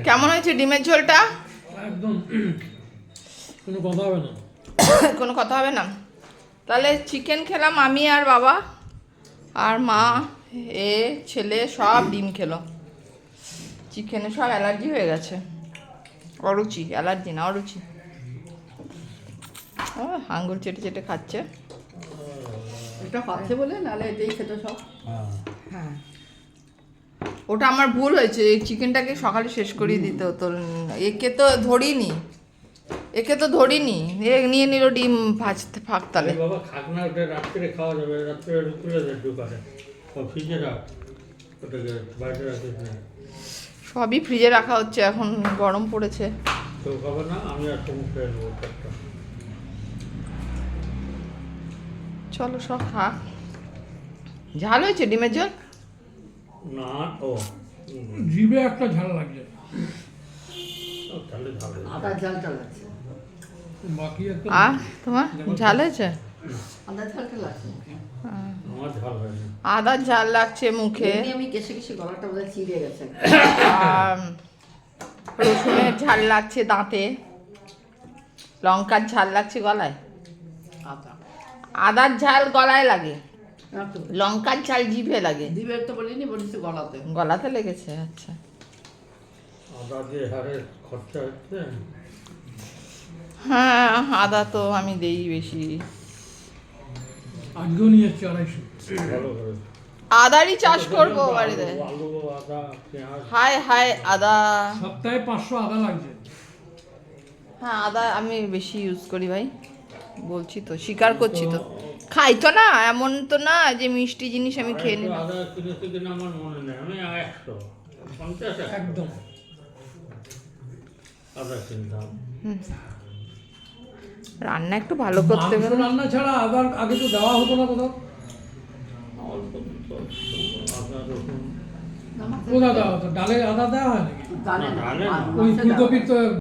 কেমন হয়েছে ডিমের ঝোলটা? একদম কোনো কথা হবে না। কোনো কথা হবে না। তাহলে চিকেন খেলাম আমি আর বাবা, আর মা ছেলে সব ডিম খেলো। চিকেনে সব অ্যালার্জি হয়ে গেছে, অরুচি, অ্যালার্জি না অরুচি। আঙ্গুল চেটে চেটে খাচ্ছে, এটা খাচ্ছে বলে, নাহলে এটাই খেতে সব। হ্যাঁ, ওটা আমার ভুল হয়েছে, এই চিকেনটাকে সকালে শেষ করিয়ে দিতে হতো। একে তো ধরিনি, এ নিয়ে নিল ডিম ভাজতে ফাঁক তালে। বাবা খাক না, ওটা রাত্রে খাওয়া যাবে, রাত্রে তুলে দেয় দোকানে, ফ্রিজে রাখ, ওটাকে বাইরে রাখিস না। সবই ফ্রিজে রাখা হচ্ছে, এখন গরম পড়েছে। কেউ খাবে না, আমি আর তুমি খেয়ে নেবো একটা। চলো সব খা। ঝাল হয়েছে ডিমের ঝোল? না ও জিভে একটা ঝাল লাগছে, তাহলে ঝাল আদা ঝালটা লাগছে, বাকি একটা তোমার ঝাল হয়েছে? আদা ঝালটা লাগছে। আমার ঝাল হয়নি। আদার ঝাল লাগছে মুখে, এমনি আমি কেশে কেশে গলাটা বোধহয় চিড়ে গেছে। আর রসুনের ঝাল লাগছে দাঁতে, লঙ্কার ঝাল লাগছে গলায়। আদা আদার ঝাল গলায় লাগে, একটু লঙ্কার ঝাল জিভে লাগে। দিবের তো বলিনি, বলিস গলাতে। গলাতে লেগেছে, আচ্ছা। আদা যে হারে খরচা হচ্ছে, হ্যাঁ, আদা তো আমি দেই বেশি। আজকেও নিয়ে এসছি 250। ভালো করে আদারই চাষ করবো বাড়িতে। আলু, আদা, পেঁয়াজ। হায় হায় আদা। সপ্তাহে 500 আদা লাগছে। হ্যাঁ, আদা আমি বেশি ইউজ করি ভাই, বলছি তো, স্বীকার করছি তো। খাই তো না, এমন তো না যে মিষ্টি জিনিস আমি খেয়ে নিই। আদা কিনেছি কিনা আমার মনে নেই, আমি 150 একদম আদা কিনতাম। রান্না একটু ভালো করতে মাংস হবে। রান্না ছাড়া আদার আগে তো দেওয়া হতো না কোথাও। অল্প তো আদা রসুন কোথাও দেওয়া হতো? ডালে আদা দেওয়া হয় নাকি? জানে না, না, জানে না। ওই মাছে দেওয়া। ফুলকপির তো